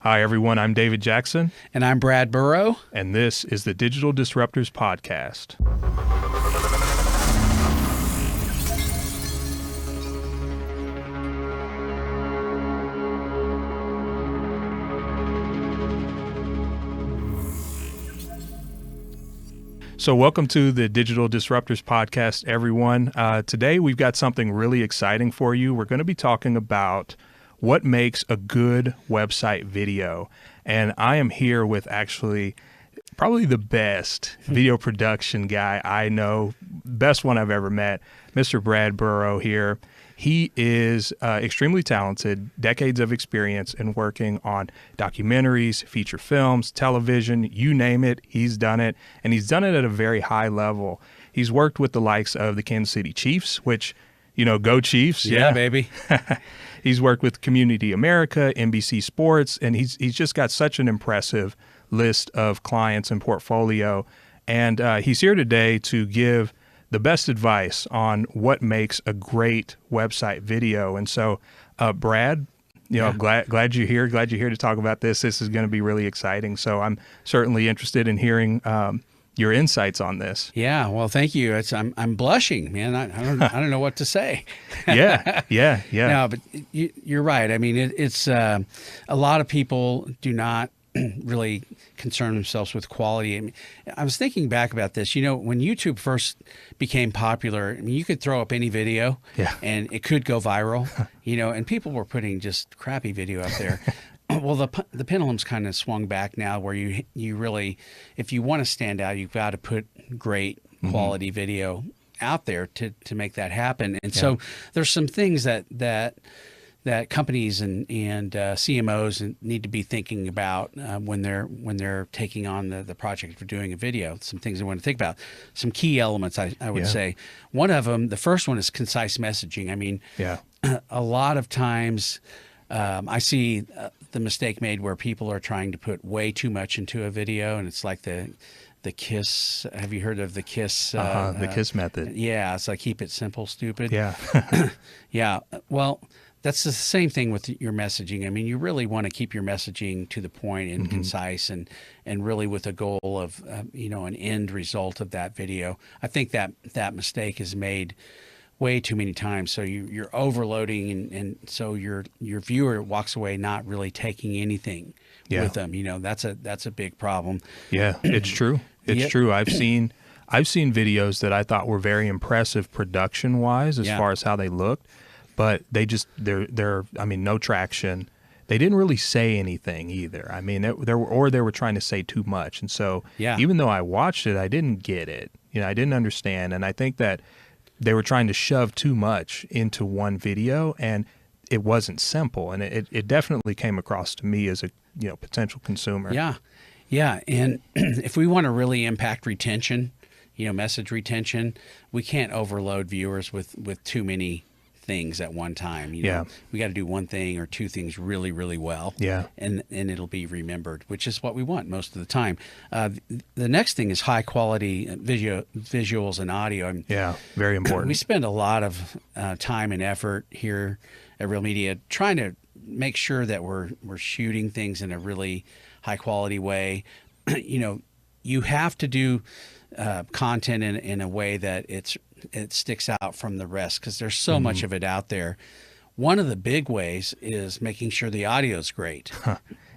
Hi, everyone. I'm David Jackson. And I'm Brad Burrow. And this is the Digital Disruptors Podcast. So welcome to the Digital Disruptors Podcast, everyone. Today we've got something really exciting for you. We're going to be talking about what makes a good website video. And I am here with actually probably the best video production guy I know, best one I've ever met, Mr. Brad Burrow here. He is extremely talented, decades of experience in working on documentaries, feature films, television, you name it, he's done it. And he's done it at a very high level. He's worked with the likes of the Kansas City Chiefs, which, you know, go Chiefs. Yeah, baby. He's worked with Community America, NBC Sports, and he's just got such an impressive list of clients and portfolio. And he's here today to give the best advice on what makes a great website video. And so, Brad, glad you're here. Glad you're here to talk about this. This is going to be really exciting. So I'm certainly interested in hearing your insights on this. Yeah, well, thank you. I'm blushing, man. I don't know what to say. Yeah. No, but you're right. I mean, it's a lot of people do not really concern themselves with quality. I mean, I was thinking back about this. You know, when YouTube first became popular, I mean, you could throw up any video, and it could go viral. You know, and people were putting just crappy video up there. Well, the pendulum's kind of swung back now, where you really, if you want to stand out, you've got to put great quality video out there to make that happen. And so there's some things that companies and CMOs need to be thinking about when they're taking on the project for doing a video. Some things they want to think about. Some key elements, I would say. One of them, the first one, is concise messaging. I mean, a lot of times I see the mistake made where people are trying to put way too much into a video, and it's like the KISS. Have you heard of the KISS? The KISS method. Yeah, it's like keep it simple, stupid. Yeah. Yeah. Well, that's the same thing with your messaging. I mean, you really want to keep your messaging to the point and concise, and really with a goal of an end result of that video. I think that mistake is made way too many times. So you're overloading, and so your viewer walks away not really taking anything with them. You know, that's a big problem. Yeah, it's true. It's true. I've seen videos that I thought were very impressive production wise as far as how they looked, but they're I mean, no traction. They didn't really say anything either. I mean, they were trying to say too much. And so even though I watched it, I didn't get it. You know, I didn't understand. And I think that they were trying to shove too much into one video, and it wasn't simple. And it definitely came across to me as a potential consumer. Yeah. And if we want to really impact retention, message retention, we can't overload viewers with too many things at one time. We got to do one thing or two things really, really well. And it'll be remembered, which is what we want most of the time. The next thing is high quality visuals and audio. Very important. We spend a lot of time and effort here at Real Media trying to make sure that we're shooting things in a really high quality way. You have to do content in a way that it sticks out from the rest, because there's so much of it out there. One of the big ways is making sure the audio is great.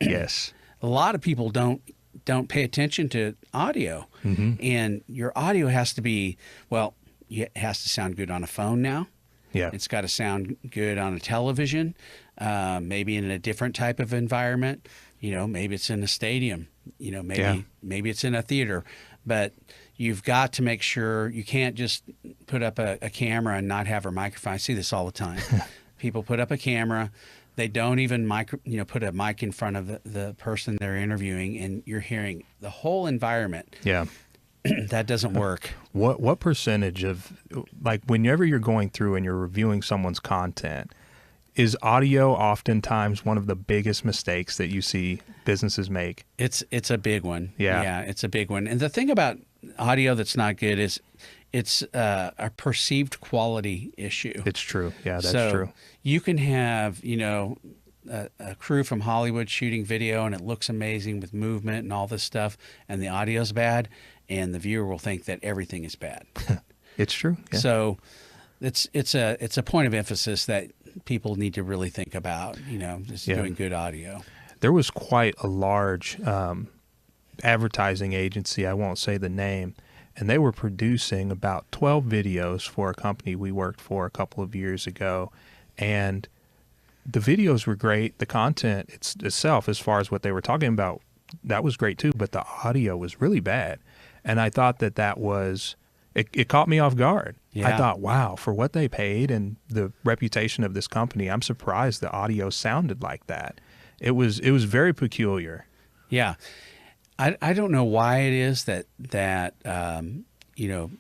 Yes. A lot of people don't pay attention to audio, and your audio has to be, it has to sound good on a phone now. It's got to sound good on a television, maybe in a different type of environment. Maybe it's in a stadium, maybe it's in a theater, but you've got to make sure you can't just put up a camera and not have a microphone. I see this all the time. People put up a camera, they don't even put a mic in front of the person they're interviewing, and you're hearing the whole environment. That doesn't work. What percentage of, like, whenever you're going through and you're reviewing someone's content, is audio oftentimes one of the biggest mistakes that you see businesses make? It's a big one. Yeah, it's a big one. And the thing about audio that's not good is it's a perceived quality issue. It's true. Yeah, that's true. You can have, a crew from Hollywood shooting video and it looks amazing with movement and all this stuff, and the audio's bad, and the viewer will think that everything is bad. It's true. Yeah. So it's a point of emphasis that people need to really think about, just doing good audio. There was quite a large advertising agency, I won't say the name, and they were producing about 12 videos for a company we worked for a couple of years ago. And the videos were great. The content itself, as far as what they were talking about, that was great too, but the audio was really bad. And I thought that was, it caught me off guard. Yeah. I thought, wow, for what they paid and the reputation of this company, I'm surprised the audio sounded like that. It was very peculiar. Yeah. I don't know why it is that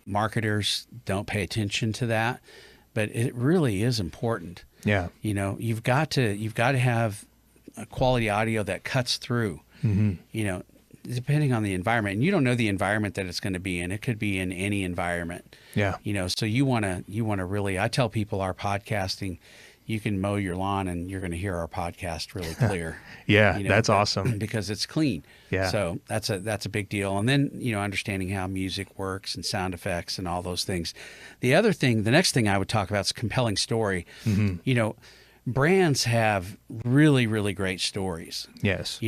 marketers don't pay attention to that, but it really is important. Yeah. You've got to have a quality audio that cuts through. Mm-hmm. Depending on the environment, and you don't know the environment that it's going to be in. It could be in any environment. Yeah. So you want to really, I tell people our podcasting, you can mow your lawn and you're going to hear our podcast really clear. Yeah, that's awesome. Because it's clean. Yeah. So that's a big deal. And then, understanding how music works and sound effects and all those things. The next thing I would talk about is compelling story. Mm-hmm. Brands have really, really great stories. Yes.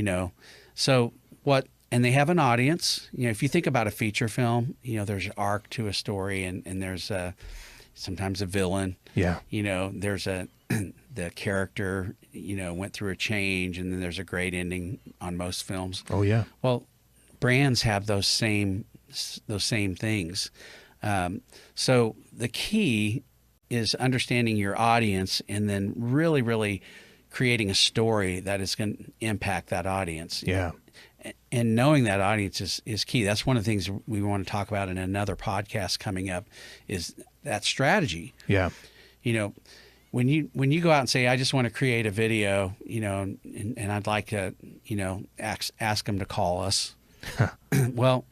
And they have an audience. If you think about a feature film, there's an arc to a story, and there's sometimes a villain. Yeah. There's the character, went through a change, and then there's a great ending on most films. Oh yeah. Well, brands have those same things. So the key is understanding your audience and then really, really creating a story that is going to impact that audience. Yeah. And knowing that audience is key. That's one of the things we want to talk about in another podcast coming up, is that strategy. Yeah. When you go out and say, I just want to create a video, and I'd like to, ask them to call us. Well,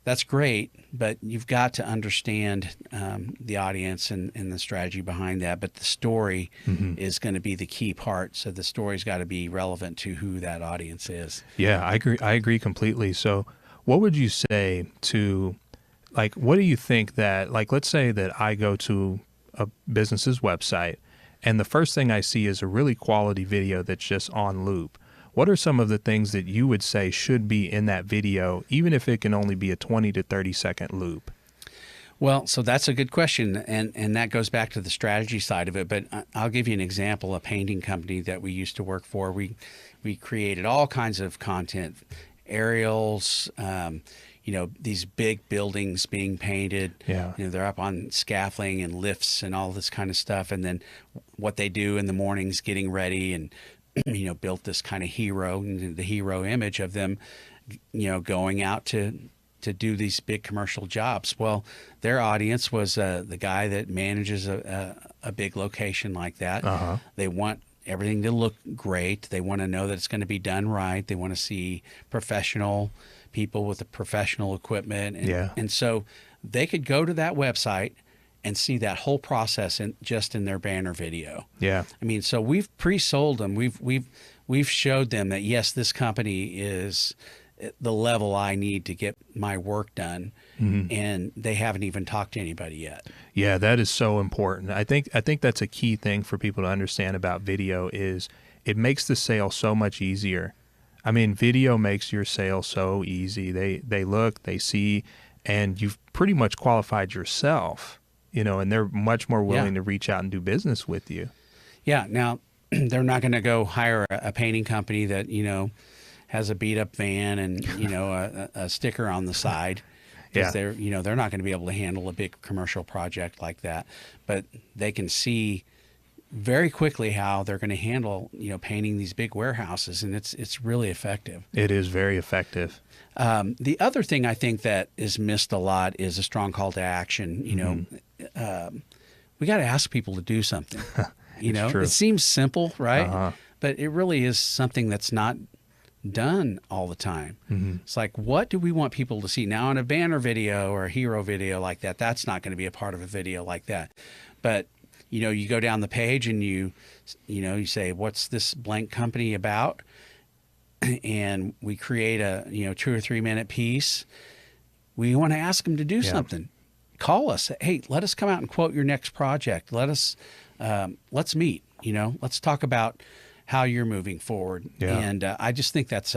that's great, but you've got to understand the audience and the strategy behind that. But the story is going to be the key part. So the story's got to be relevant to who that audience is. Yeah, I agree completely. So what would you say to, what do you think that, let's say that I go to a business's website and the first thing I see is a really quality video that's just on loop. What are some of the things that you would say should be in that video, even if it can only be a 20 to 30 second loop? Well, so that's a good question, and that goes back to the strategy side of it. But I'll give you an example. A painting company that we used to work for, we created all kinds of content, aerials, these big buildings being painted. Yeah. They're up on scaffolding and lifts and all this kind of stuff. And then what they do in the mornings, getting ready, and built this kind of hero, and the hero image of them, going out to do these big commercial jobs. Well, their audience was the guy that manages a big location like that. Uh-huh. They want everything to look great. They want to know that it's going to be done right. They want to see professional people with the professional equipment. And so they could go to that website and see that whole process just in their banner video. Yeah. I mean, so we've pre-sold them. We've showed them that, yes, this company is the level I need to get my work done. Mm-hmm. And they haven't even talked to anybody yet. Yeah, that is so important. I think that's a key thing for people to understand about video is it makes the sale so much easier. I mean, video makes your sale so easy. They look, they see, and you've pretty much qualified yourself. And they're much more willing to reach out and do business with you. Yeah. Now, they're not going to go hire a painting company that, has a beat up van and, a sticker on the side. Because they're not going to be able to handle a big commercial project like that. But they can see very quickly how they're going to handle, painting these big warehouses. And it's really effective. It is very effective. The other thing I think that is missed a lot is a strong call to action. We got to ask people to do something. True. It seems simple, right? Uh-huh. But it really is something that's not done all the time. Mm-hmm. It's like, what do we want people to see? Now, in a banner video or a hero video like that, that's not going to be a part of a video like that. But you go down the page and you say, what's this blank company about? And we create a 2 or 3 minute piece. We want to ask them to do something. Call us. Hey, let us come out and quote your next project. Let's meet. Let's talk about how you're moving forward. Yeah. And I just think that's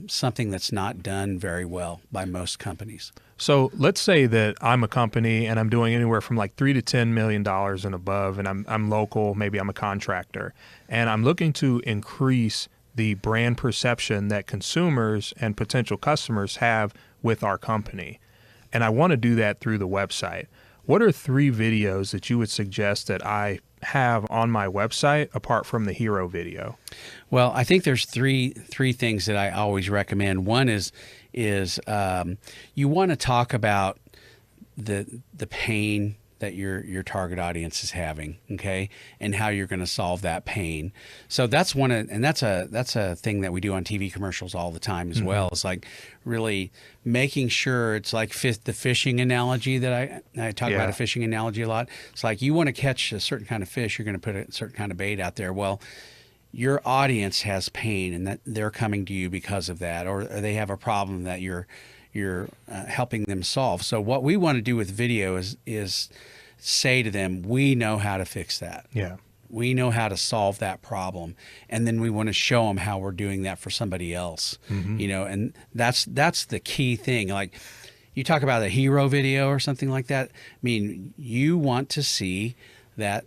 something that's not done very well by most companies. So let's say that I'm a company and I'm doing anywhere from like $3 to $10 million and above, and I'm local, maybe I'm a contractor, and I'm looking to increase the brand perception that consumers and potential customers have with our company. And I want to do that through the website. What are 3 videos that you would suggest that I have on my website apart from the hero video? Well, I think there's three things that I always recommend. One is you want to talk about the pain that your target audience is having, okay, and how you're going to solve that pain. So that's that's a thing that we do on TV commercials all the time as well. It's like really making sure, it's like the fishing analogy that I talk about a fishing analogy a lot. It's like you want to catch a certain kind of fish, you're going to put a certain kind of bait out there. Well, your audience has pain, and that they're coming to you because of that, or they have a problem that you're helping them solve. So what we want to do with video is say to them, we know how to fix that. Yeah. We know how to solve that problem. And then we want to show them how we're doing that for somebody else, and that's the key thing. Like you talk about a hero video or something like that. I mean, you want to see that,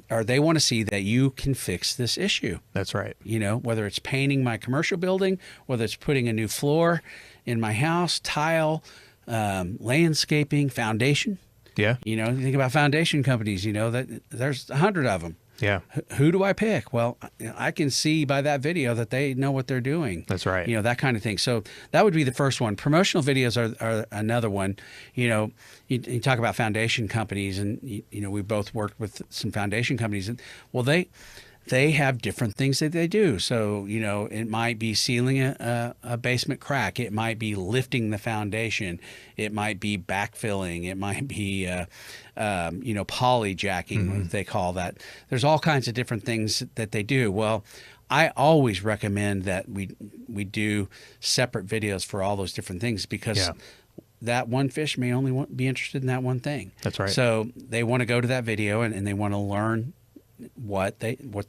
or they want to see that you can fix this issue. That's right. Whether it's painting my commercial building, whether it's putting a new floor in my house, tile, landscaping, foundation. Yeah. You think about foundation companies, that there's 100 of them. Yeah. Who do I pick? Well, I can see by that video that they know what they're doing. That's right. That kind of thing. So that would be the first one. Promotional videos are another one. You talk about foundation companies, and we both worked with some foundation companies, and well, they have different things that they do. So, it might be sealing a basement crack. It might be lifting the foundation. It might be backfilling. It might be, poly jacking, they call that. There's all kinds of different things that they do. Well, I always recommend that we do separate videos for all those different things, because that one fish may only be interested in that one thing. That's right. So they want to go to that video and they want to learn what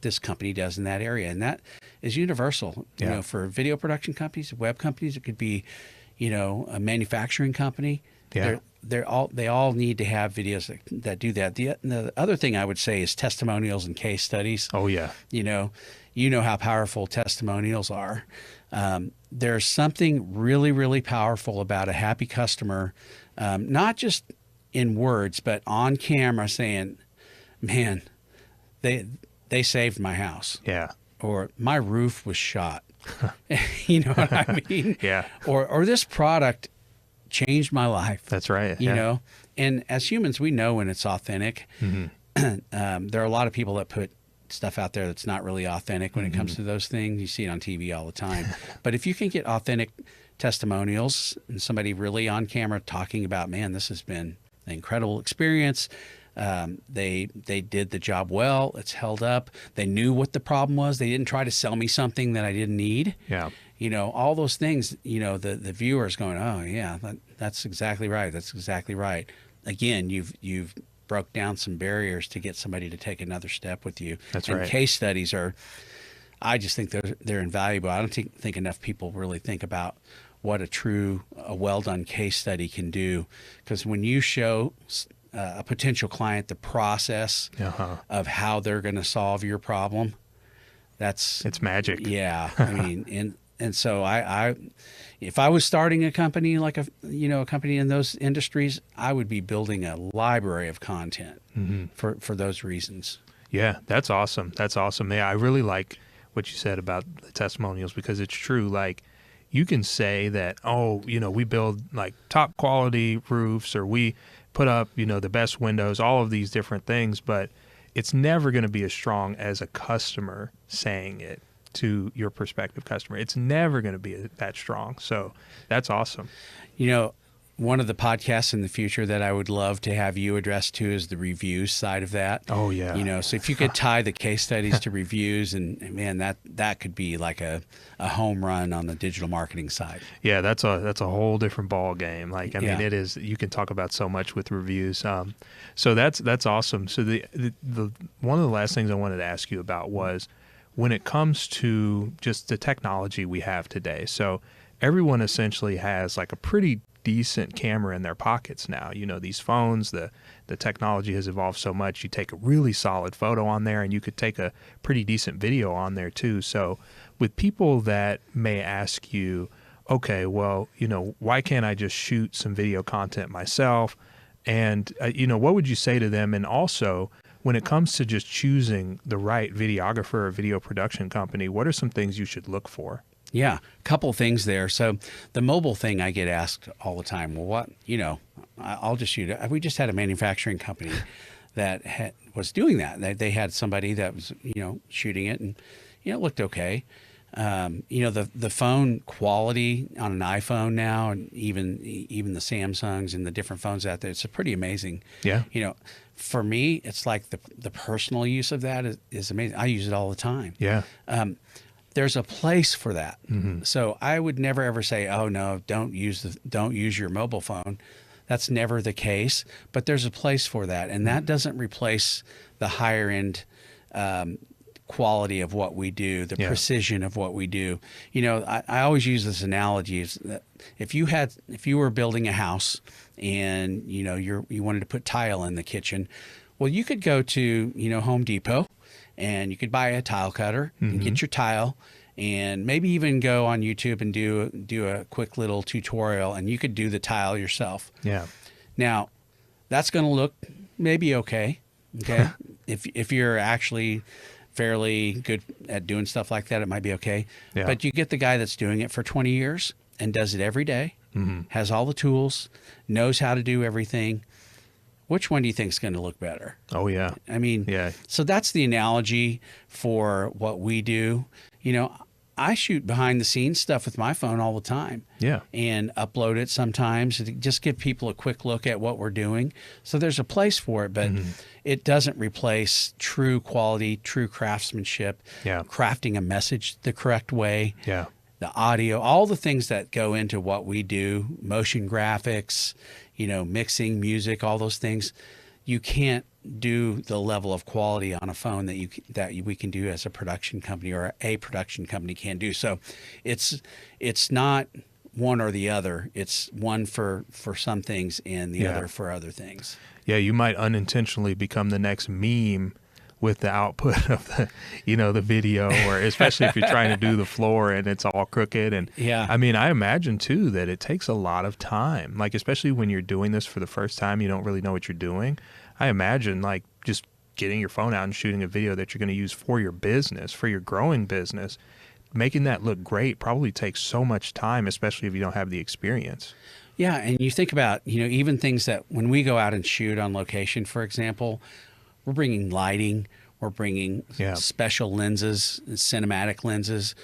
this company does in that area, and that is universal. For video production companies, web companies, it could be, a manufacturing company. Yeah. They all need to have videos that do that. The other thing I would say is testimonials and case studies. Oh yeah. You know how powerful testimonials are. There's something really, really powerful about a happy customer, not just in words, but on camera saying, man, they saved my house. Yeah. Or my roof was shot. You know what I mean? Yeah. Or this product changed my life. That's right. And as humans, we know when it's authentic. There are a lot of people that put stuff out there that's not really authentic when it comes to those things. You see it on TV all the time. But if you can get authentic testimonials and somebody really on camera talking about, man, this has been an incredible experience. They did the job well. It's held up. They knew what the problem was. They didn't try to sell me something that I didn't need. Yeah. All those things, the viewer's going, oh yeah, that's exactly right. That's exactly right. Again, you've broke down some barriers to get somebody to take another step with you. That's and right. Case studies I just think they're invaluable. I don't think enough people really think about what a well-done case study can do. Because when you show a potential client the process of how they're going to solve your problem, it's magic. Yeah. I mean, and so I if I was starting a company like a company in those industries, I would be building a library of content for those reasons. Yeah, that's awesome. That's awesome. Yeah, I really like what you said about the testimonials, because it's true. Like, you can say that, we build like top quality roofs, or we put up, the best windows, all of these different things, but it's never going to be as strong as a customer saying it to your prospective customer. It's never going to be that strong. So that's awesome. one of the podcasts in the future that I would love to have you address too is the reviews side of that. Oh yeah. You know, so if you could tie the case studies to reviews, and man, that could be like a home run on the digital marketing side. Yeah, that's a whole different ball game. Like, I mean, Yeah. it is, you can talk about so much with reviews. So that's awesome. So the one of the last things I wanted to ask you about was when it comes to just the technology we have today. So everyone essentially has like a pretty decent camera in their pockets now. You know, these phones, the technology has evolved so much. You take a really solid photo on there and you could take a pretty decent video on there too. So with people that may ask you, okay, well, you know, why can't I just shoot some video content myself? And, you know, what would you say to them? And also, when it comes to just choosing the right videographer or video production company, what are some things you should look for? Yeah, a couple things there. So the mobile thing, I get asked all the time. Well, what, you know, I'll just shoot it. We just had a manufacturing company that was doing that. They had somebody that was, you know, shooting it, and, you know, it looked okay. You know, the phone quality on an iPhone now, and even the Samsungs and the different phones out there, it's pretty amazing. Yeah. You know, for me, it's like the personal use of that is amazing. I use it all the time. Yeah. There's a place for that. Mm-hmm. So I would never ever say, oh no, don't use your mobile phone. That's never the case, but there's a place for that. And that doesn't replace the higher end quality of what we do, the precision of what we do. You know, I always use this analogy is that if you were building a house and, you know, you wanted to put tile in the kitchen, well, you could go to, you know, Home Depot and you could buy a tile cutter and get your tile, and maybe even go on YouTube and do a quick little tutorial, and you could do the tile yourself. Yeah. Now, that's going to look maybe okay. Okay. If you're actually fairly good at doing stuff like that, it might be okay. Yeah. But you get the guy that's doing it for 20 years and does it every day, has all the tools, knows how to do everything. Which one do you think is going to look better? Oh yeah. I mean, Yeah. So that's the analogy for what we do. You know, I shoot behind the scenes stuff with my phone all the time. Yeah. And upload it sometimes to just give people a quick look at what we're doing. So there's a place for it, but it doesn't replace true quality, true craftsmanship, crafting a message the correct way. Yeah. The audio, all the things that go into what we do, motion graphics, you know, mixing, music, all those things. You can't do the level of quality on a phone that we can do as a production company, or a production company can do. So it's not one or the other. It's one for some things and the other for other things. Yeah, you might unintentionally become the next meme with the output of the, you know, the video, or especially if you're trying to do the floor and it's all crooked. And I mean, I imagine too that it takes a lot of time, like, especially when you're doing this for the first time, you don't really know what you're doing. I imagine like just getting your phone out and shooting a video that you're going to use for your business, for your growing business, making that look great probably takes so much time, especially if you don't have the experience. Yeah. And you think about, you know, even things that when we go out and shoot on location, for example, we're bringing lighting, we're bringing special lenses, cinematic lenses,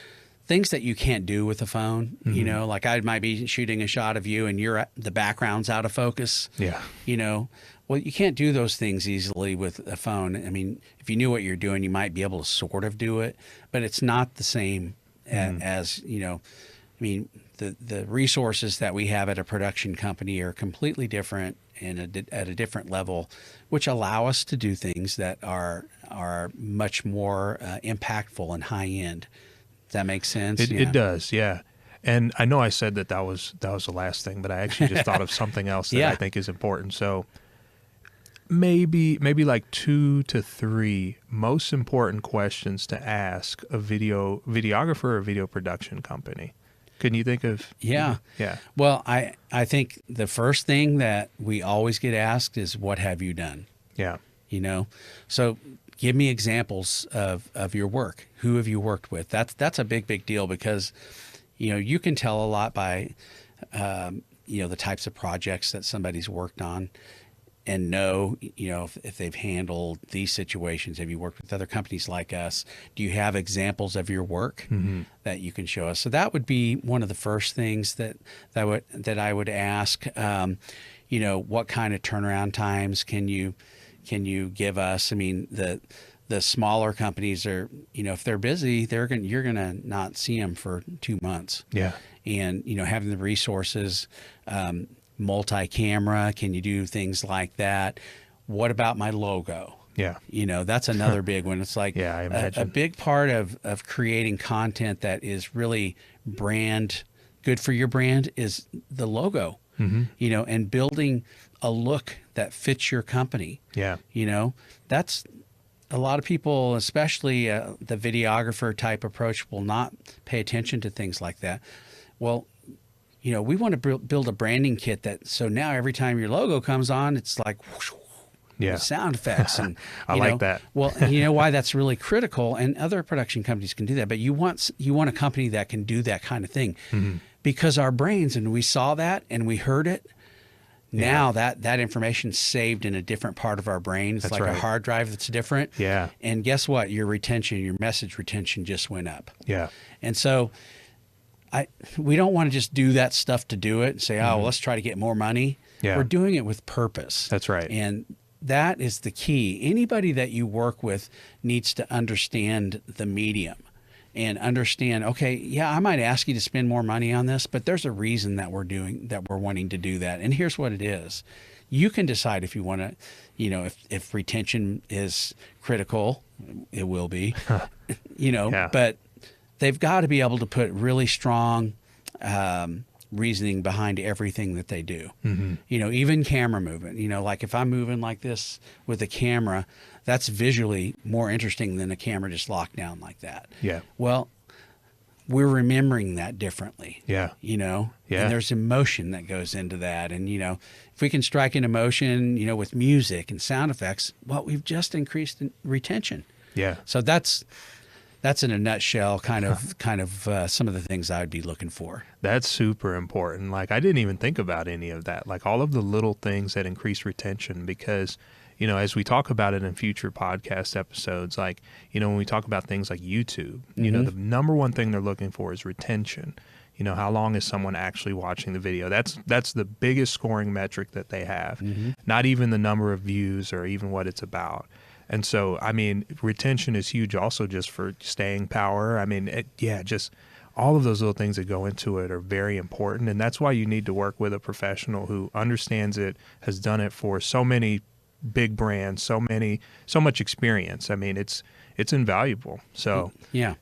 things that you can't do with a phone. You know, like I might be shooting a shot of you and the background's out of focus. Yeah. You know, well, you can't do those things easily with a phone. I mean, if you knew what you're doing, you might be able to sort of do it, but it's not the same as, you know, I mean, the resources that we have at a production company are completely different and at a different level, which allow us to do things that are much more impactful and high end. Does that make sense? It does, yeah. And I know I said that was the last thing, but I actually just thought of something else that I think is important. So maybe like 2 to 3 most important questions to ask a videographer or video production company. Can you think of? Yeah. Well, I think the first thing that we always get asked is, what have you done? Yeah. You know, so give me examples of your work. Who have you worked with? That's a big deal, because, you know, you can tell a lot by, you know, the types of projects that somebody's worked on. know, if they've handled these situations. Have you worked with other companies like us? Do you have examples of your work that you can show us? So that would be one of the first things that I would ask. What kind of turnaround times can you give us? I mean, the smaller companies are, if they're busy, you're gonna not see them for 2 months. Yeah. And having the resources, multi-camera, can you do things like that? What about my logo? Yeah. That's another big one. It's like I imagine. a big part of creating content that is really good for your brand is the logo, and building a look that fits your company. Yeah. That's a lot of people, especially the videographer type approach, will not pay attention to things like that. Well, we want to build a branding kit so now every time your logo comes on, it's like whoosh, sound effects. And I like that. Well, you know why that's really critical, and other production companies can do that, but you want a company that can do that kind of thing, because our brains, and we saw that and we heard it. Now that information's saved in a different part of our brain. It's like a hard drive that's different. Yeah. And guess what? Your message retention just went up. Yeah. And so we don't want to just do that stuff to do it and say, well, let's try to get more money. Yeah. We're doing it with purpose. That's right. And that is the key. Anybody that you work with needs to understand the medium and understand, okay, yeah, I might ask you to spend more money on this, but there's a reason that we're wanting to do that. And here's what it is. You can decide if you want to, if retention is critical, it will be, but they've got to be able to put really strong reasoning behind everything that they do. Even camera movement, like if I'm moving like this with a camera, that's visually more interesting than a camera just locked down like that. Yeah. Well, we're remembering that differently. Yeah. And there's emotion that goes into that. And, if we can strike an emotion, with music and sound effects, well, we've just increased retention. Yeah. So that's in a nutshell, kind of some of the things I would be looking for. That's super important. Like, I didn't even think about any of that. Like all of the little things that increase retention, because, as we talk about it in future podcast episodes, like, when we talk about things like YouTube, the number one thing they're looking for is retention. How long is someone actually watching the video? That's the biggest scoring metric that they have. Not even the number of views or even what it's about. And so, I mean, retention is huge also just for staying power. I mean, just all of those little things that go into it are very important. And that's why you need to work with a professional who understands it, has done it for so many big brands, so much experience. I mean, it's invaluable. So, yeah.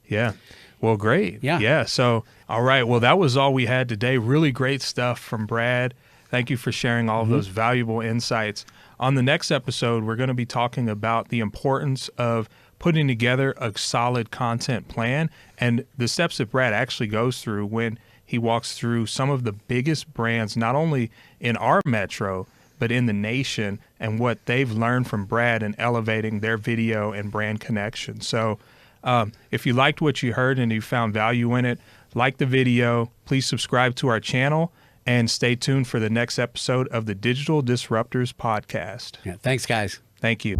Well, great. Yeah. So, all right. Well, that was all we had today. Really great stuff from Brad. Thank you for sharing all of those valuable insights. On the next episode, we're going to be talking about the importance of putting together a solid content plan and the steps that Brad actually goes through when he walks through some of the biggest brands, not only in our metro, but in the nation, and what they've learned from Brad in elevating their video and brand connection. So if you liked what you heard and you found value in it, like the video, please subscribe to our channel. And stay tuned for the next episode of the Digital Disruptors Podcast. Yeah, thanks, guys. Thank you.